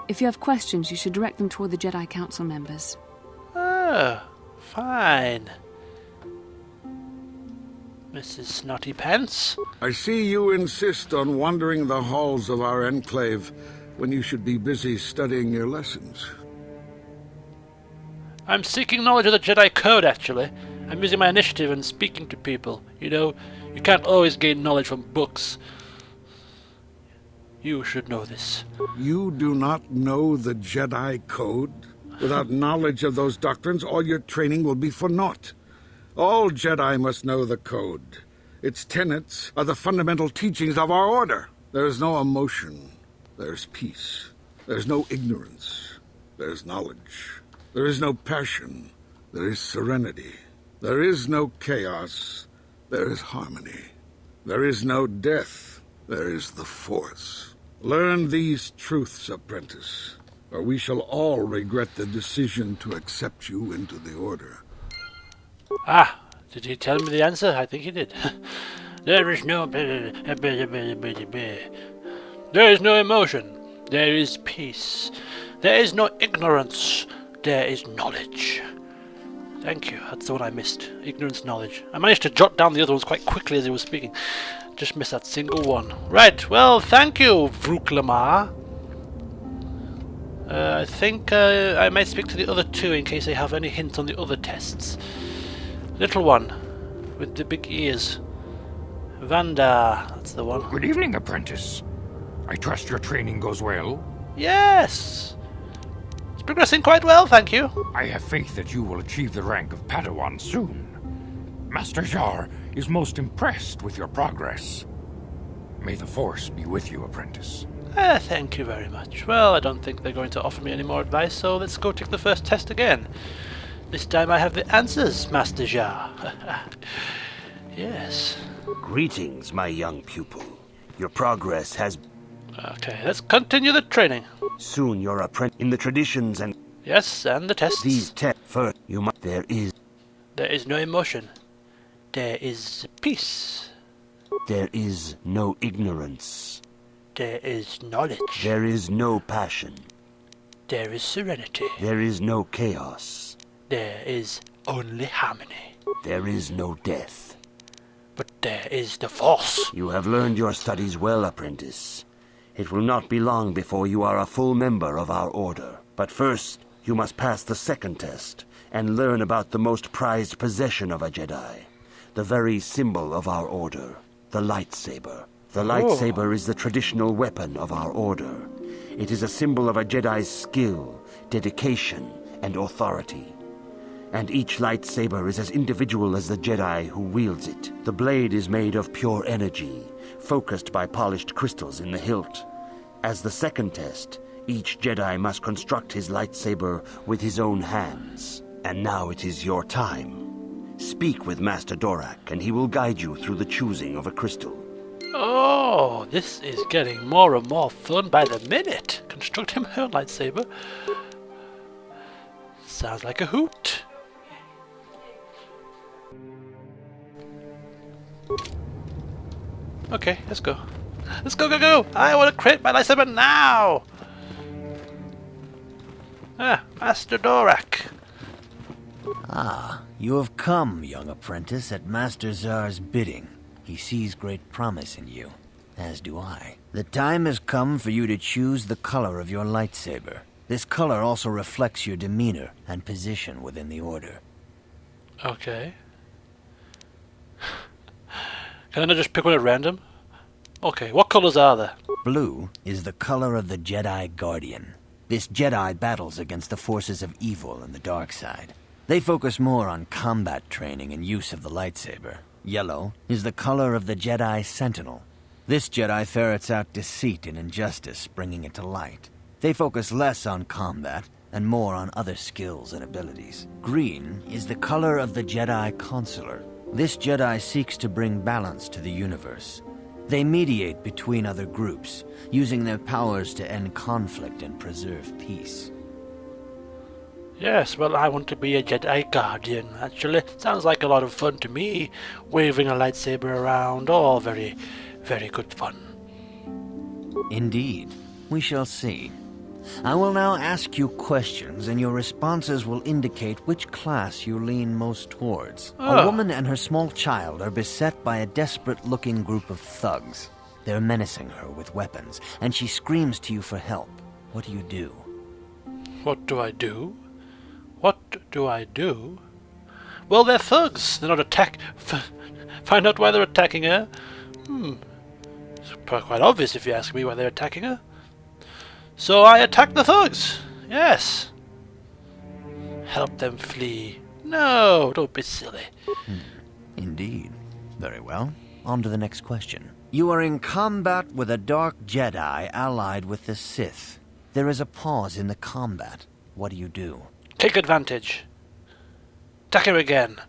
If you have questions, you should direct them toward the Jedi Council members. Oh, fine. Mrs. Snotty Pants? I see you insist on wandering the halls of our enclave when you should be busy studying your lessons. I'm seeking knowledge of the Jedi Code, actually. I'm using my initiative and speaking to people. You know, you can't always gain knowledge from books. You should know this. You do not know the Jedi Code? Without knowledge of those doctrines, all your training will be for naught. All Jedi must know the Code. Its tenets are the fundamental teachings of our order. There is no emotion. There's peace. There's no ignorance. There's knowledge. There is no passion. There is serenity. There is no chaos. There is harmony. There is no death. There is the Force. Learn these truths, apprentice, or we shall all regret the decision to accept you into the Order. Ah, did he tell me the answer? I think he did. There is no... There is no emotion. There is peace. There is no ignorance. There is knowledge. Thank you. That's the one I missed. Ignorance, knowledge. I managed to jot down the other ones quite quickly as he was speaking. Just missed that single one. Right, well, thank you, Vrook Lamar. I think I might speak to the other two in case they have any hints on the other tests. Little one, with the big ears. Vanda, that's the one. Good evening, apprentice. I trust your training goes well? Yes! It's progressing quite well, thank you. I have faith that you will achieve the rank of Padawan soon. Master Jar is most impressed with your progress. May the Force be with you, apprentice. Thank you very much. Well, I don't think they're going to offer me any more advice, so let's go take the first test again. This time I have the answers, Master Jar. Yes. Greetings, my young pupil. Your progress has... Okay, let's continue the training. Soon your apprentice in the traditions and... Yes, and the tests. These tests first, you must... There is no emotion. There is peace. There is no ignorance. There is knowledge. There is no passion. There is serenity. There is no chaos. There is only harmony. There is no death. But there is the Force. You have learned your studies well, apprentice. It will not be long before you are a full member of our order. But first, you must pass the second test and learn about the most prized possession of a Jedi. The very symbol of our order, the lightsaber. The lightsaber is the traditional weapon of our order. It is a symbol of a Jedi's skill, dedication, and authority. And each lightsaber is as individual as the Jedi who wields it. The blade is made of pure energy, focused by polished crystals in the hilt. As the second test, each Jedi must construct his lightsaber with his own hands. And now it is your time. Speak with Master Dorak, and he will guide you through the choosing of a crystal. Oh, this is getting more and more fun by the minute. Constructing my own lightsaber. Sounds like a hoot. Okay, let's go. Let's go, go, go! I want to create my lightsaber now! Ah, Master Dorak. Ah, you have come, young apprentice, at Master Zar's bidding. He sees great promise in you, as do I. The time has come for you to choose the color of your lightsaber. This color also reflects your demeanor and position within the Order. Okay. Can I not just pick one at random? Okay, what colors are there? Blue is the color of the Jedi Guardian. This Jedi battles against the forces of evil and the dark side. They focus more on combat training and use of the lightsaber. Yellow is the color of the Jedi Sentinel. This Jedi ferrets out deceit and injustice, bringing it to light. They focus less on combat and more on other skills and abilities. Green is the color of the Jedi Consular. This Jedi seeks to bring balance to the universe. They mediate between other groups, using their powers to end conflict and preserve peace. Yes, well, I want to be a Jedi Guardian, actually. Sounds like a lot of fun to me. Waving a lightsaber around, all very, very good fun. Indeed. We shall see. I will now ask you questions, and your responses will indicate which class you lean most towards. A woman and her small child are beset by a desperate-looking group of thugs. They're menacing her with weapons, and she screams to you for help. What do you do? What do I do? What do I do? Well, they're thugs. They're not Find out why they're attacking her. It's quite obvious if you ask me why they're attacking her. So I attack the thugs. Yes. Help them flee. No, don't be silly. Indeed. Very well. On to the next question. You are in combat with a dark Jedi allied with the Sith. There is a pause in the combat. What do you do? Take advantage. Attack him again.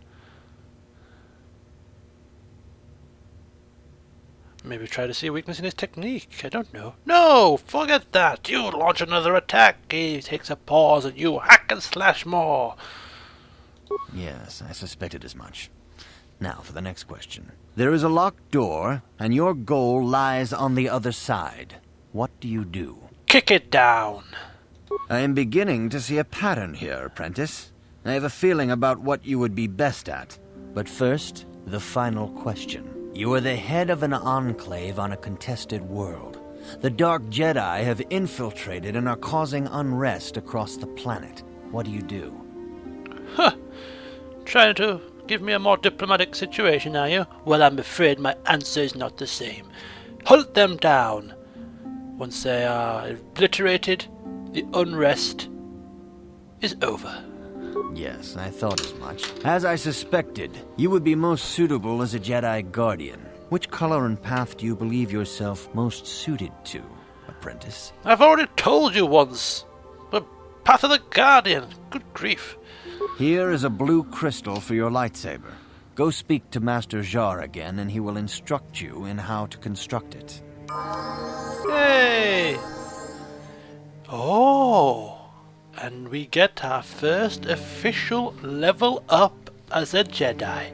Maybe try to see a weakness in his technique. I don't know. No! Forget that! You launch another attack. He takes a pause and you hack and slash more. Yes, I suspected as much. Now for the next question. There is a locked door, and your goal lies on the other side. What do you do? Kick it down. I am beginning to see a pattern here, apprentice. I have a feeling about what you would be best at. But first, the final question. You are the head of an enclave on a contested world. The Dark Jedi have infiltrated and are causing unrest across the planet. What do you do? Huh. Trying to give me a more diplomatic situation, are you? Well, I'm afraid my answer is not the same. Hunt them down. Once they are obliterated, the unrest is over. Yes, I thought as much. As I suspected, you would be most suitable as a Jedi Guardian. Which color and path do you believe yourself most suited to, apprentice? I've already told you once. The Path of the Guardian. Good grief. Here is a blue crystal for your lightsaber. Go speak to Master Jar again, and he will instruct you in how to construct it. Hey! Oh! And we get our first official level up as a Jedi.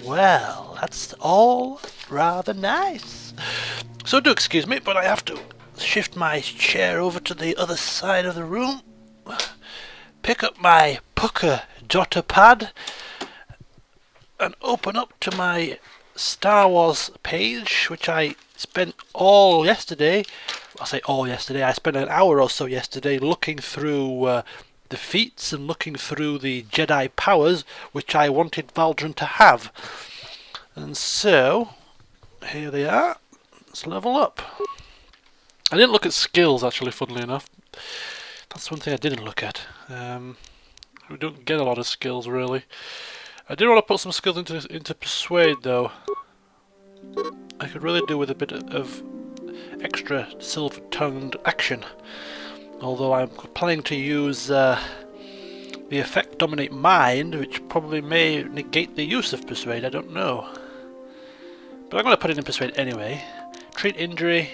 Well, that's all rather nice. So do excuse me, but I have to shift my chair over to the other side of the room, pick up my pucker jotter pad, and open up to my Star Wars page, which I spent all yesterday. I say all yesterday. I spent an hour or so yesterday looking through the feats and looking through the Jedi powers which I wanted Valdarun to have. And so, here they are. Let's level up. I didn't look at skills, actually, funnily enough. That's one thing I didn't look at. We don't get a lot of skills, really. I did want to put some skills into Persuade, though. I could really do with a bit of extra silver-tongued action. Although I'm planning to use the effect Dominate Mind, which probably may negate the use of Persuade, I don't know. But I'm going to put it in Persuade anyway. Treat Injury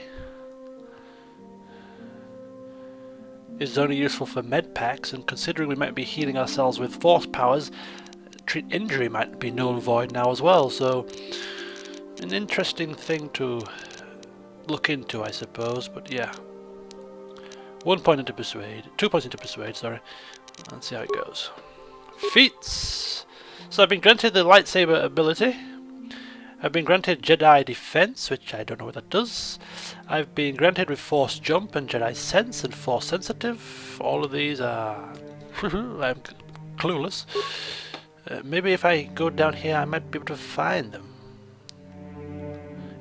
is only useful for med packs, and considering we might be healing ourselves with Force powers, Treat Injury might be null and void now as well, so an interesting thing to look into, I suppose, but yeah. 1 point into Persuade, 2 points into Persuade, sorry. Let's see how it goes. Feats! So I've been granted the lightsaber ability. I've been granted Jedi Defense, which I don't know what that does. I've been granted with Force Jump and Jedi Sense and Force Sensitive. All of these are... I'm clueless. Maybe if I go down here I might be able to find them.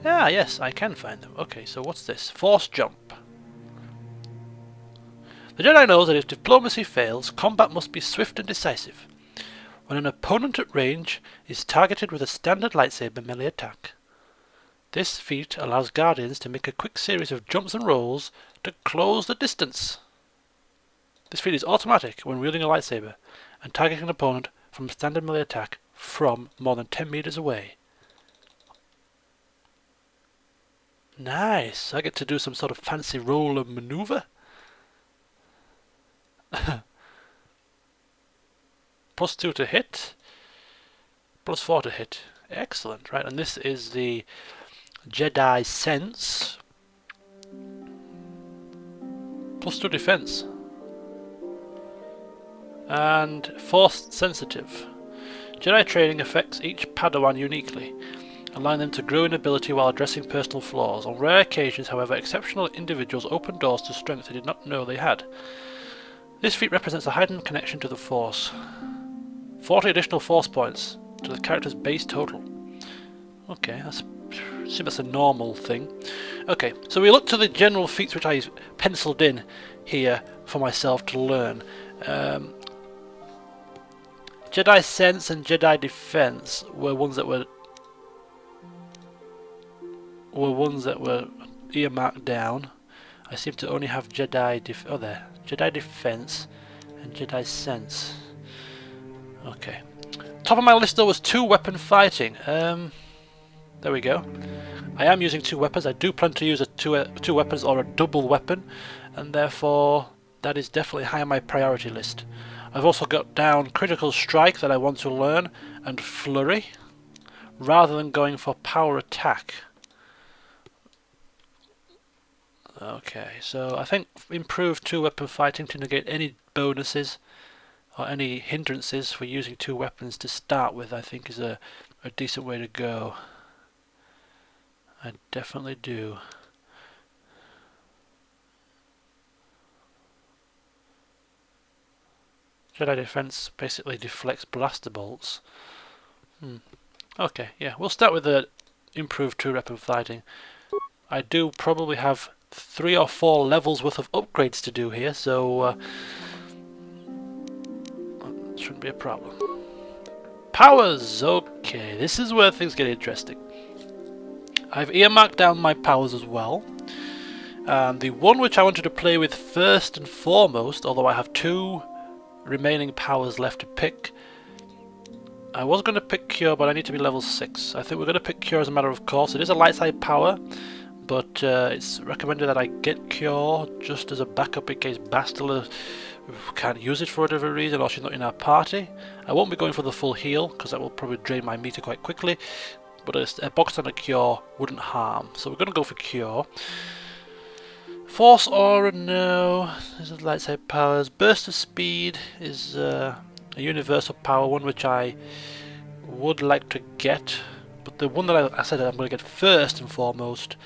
Ah, yes, I can find them. Okay, so what's this? Force Jump. The Jedi knows that if diplomacy fails, combat must be swift and decisive. When an opponent at range is targeted with a standard lightsaber melee attack. This feat allows Guardians to make a quick series of jumps and rolls to close the distance. This feat is automatic when wielding a lightsaber and targeting an opponent from a standard melee attack from more than 10 meters away. Nice, I get to do some sort of fancy roll and maneuver. +2 to hit, +4 to hit. Excellent, right, and this is the Jedi Sense. +2 defense. And force sensitive. Jedi training affects each Padawan uniquely, allowing them to grow in ability while addressing personal flaws. On rare occasions, however, exceptional individuals open doors to strength they did not know they had. This feat represents a heightened connection to the Force. 40 additional Force points to the character's base total. Okay, I assume that's a normal thing. Okay, so we look to the general feats which I penciled in here for myself to learn. Jedi Sense and Jedi Defense were ones that were earmarked down. I seem to only have Jedi Defense and Jedi Sense. Okay. Top of my list though was 2-weapon fighting. There we go. I am using 2 weapons. I do plan to use two weapons or a double weapon, and therefore that is definitely high on my priority list. I've also got down Critical Strike that I want to learn, and Flurry, rather than going for Power Attack. Okay, so I think improved 2-weapon fighting to negate any bonuses or any hindrances for using 2 weapons to start with, I think is a decent way to go. I definitely do. Jedi Defense basically deflects blaster bolts. Okay, yeah, we'll start with the improved 2-weapon fighting. I do probably have 3 or 4 levels worth of upgrades to do here, so shouldn't be a problem. Powers! Okay, this is where things get interesting. I've earmarked down my powers as well. The one which I wanted to play with first and foremost, although I have 2 remaining powers left to pick. I was going to pick Cure, but I need to be level 6. I think we're going to pick Cure as a matter of course. It is a light side power, but it's recommended that I get Cure just as a backup in case Bastila can't use it for whatever reason, or she's not in our party. I won't be going for the full heal, because that will probably drain my meter quite quickly, but a box and a Cure wouldn't harm. So we're going to go for Cure. Force Aura, no. This is light side powers. Burst of Speed is a universal power, one which I would like to get, but the one that I said that I'm going to get first and foremost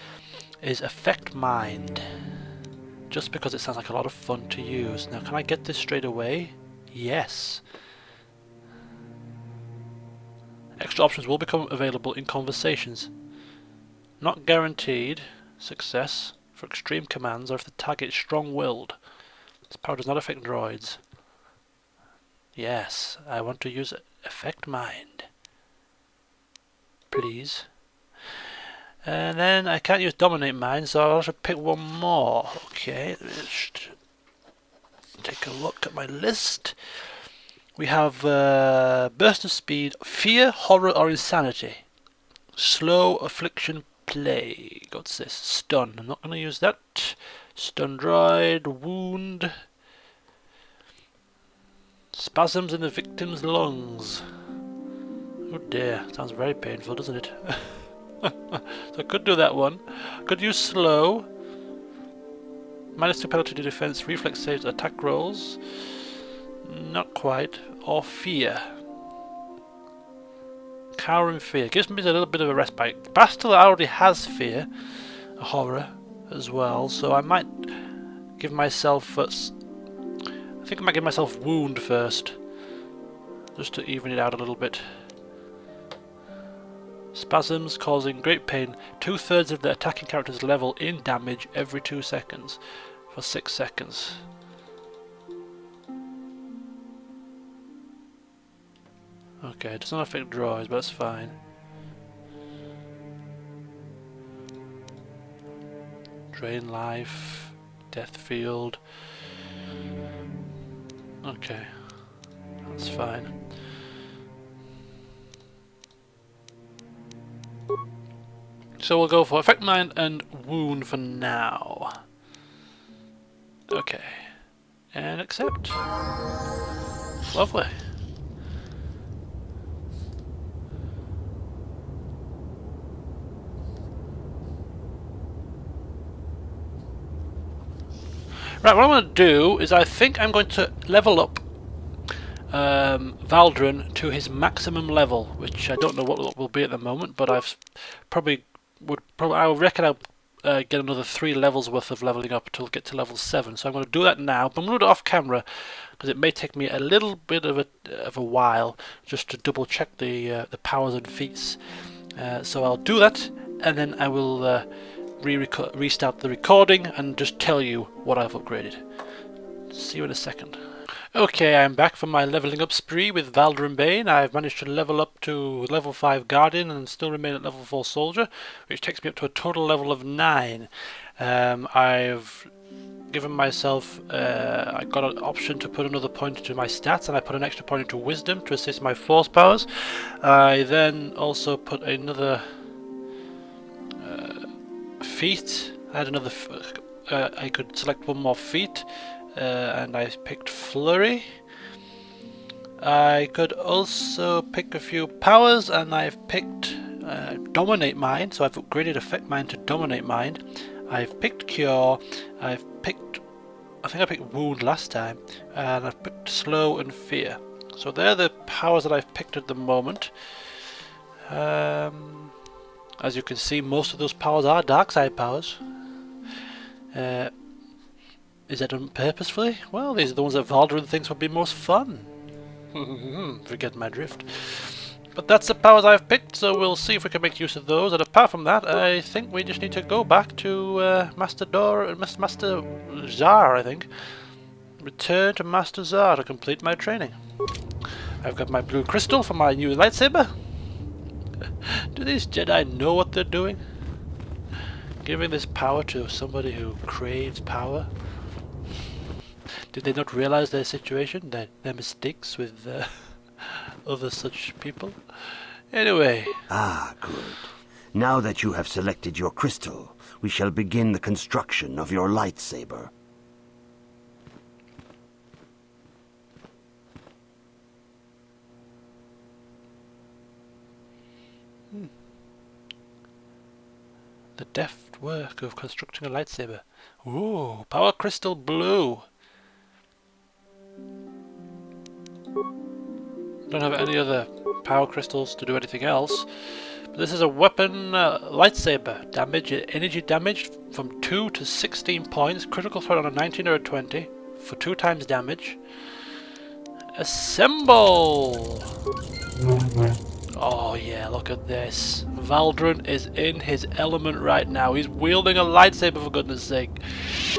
is Affect Mind, just because it sounds like a lot of fun to use. Now, can I get this straight away? Yes. Extra options will become available in conversations. Not guaranteed success for extreme commands or if the target is strong-willed. This power does not affect droids. Yes, I want to use Affect Mind. Please. And then I can't use Dominate Mind, so I'll have to pick one more. Okay, let's take a look at my list. We have Burst of Speed, Fear, Horror or Insanity. Slow, Affliction, Plague. What's this? Stun. I'm not going to use that. Stun Droid, Wound. Spasms in the victim's lungs. Oh dear, sounds very painful, doesn't it? So I could do that one. Could use Slow. -2 penalty to defense, reflex saves, attack rolls. Not quite. Or Fear. Cower and Fear. Gives me a little bit of a respite. Bastila already has Fear. Horror as well. So I might give myself... I think I might give myself Wound first. Just to even it out a little bit. Spasms causing great pain. 2/3 of the attacking character's level in damage every 2 seconds. For 6 seconds. Okay, it does not affect droids, but that's fine. Drain life, death field. Okay, that's fine. So we'll go for Affect Mind and Wound for now. Okay, and accept. Lovely. Right, what I'm going to do is I think I'm going to level up Valdarun to his maximum level, which I don't know what it will be at the moment, but I reckon I'll get another 3 levels worth of leveling up to get to level 7. So I'm going to do that now, but I'm going to do it off camera because it may take me a little bit of a while just to double check the powers and feats. So I'll do that, and then I will restart the recording and just tell you what I've upgraded. See you in a second. Okay, I'm back from my leveling up spree with Valdarun Bane. I've managed to level up to level 5 Guardian and still remain at level 4 Soldier, which takes me up to a total level of 9. I've given myself, I got an option to put another point into my stats, and I put an extra point into Wisdom to assist my Force powers. I then also put another feat. I had another, I could select one more feat. And I picked Flurry. I could also pick a few powers, and I've picked Dominate Mind, so I've upgraded Affect Mind to Dominate Mind. I've picked Cure, I think I picked Wound last time, and I've picked Slow and Fear. So they're the powers that I've picked at the moment. As you can see, most of those powers are dark side powers. Is that done purposefully? Well, these are the ones that Valdarun thinks would be most fun. Forget my drift. But that's the powers I've picked, so we'll see if we can make use of those. And apart from that, I think we just need to go back to Master Zar, I think. Return to Master Zar to complete my training. I've got my blue crystal for my new lightsaber. Do these Jedi know what they're doing? Giving this power to somebody who craves power? Did they not realize their situation, their mistakes with other such people? Anyway. Ah, good. Now that you have selected your crystal, we shall begin the construction of your lightsaber. The deft work of constructing a lightsaber. Ooh, power crystal blue. Don't have any other power crystals to do anything else. But this is a weapon lightsaber. Damage, energy damage from 2 to 16 points. Critical threat on a 19 or a 20 for 2 times damage. Assemble! Oh yeah, look at this. Valdarun is in his element right now. He's wielding a lightsaber, for goodness sake.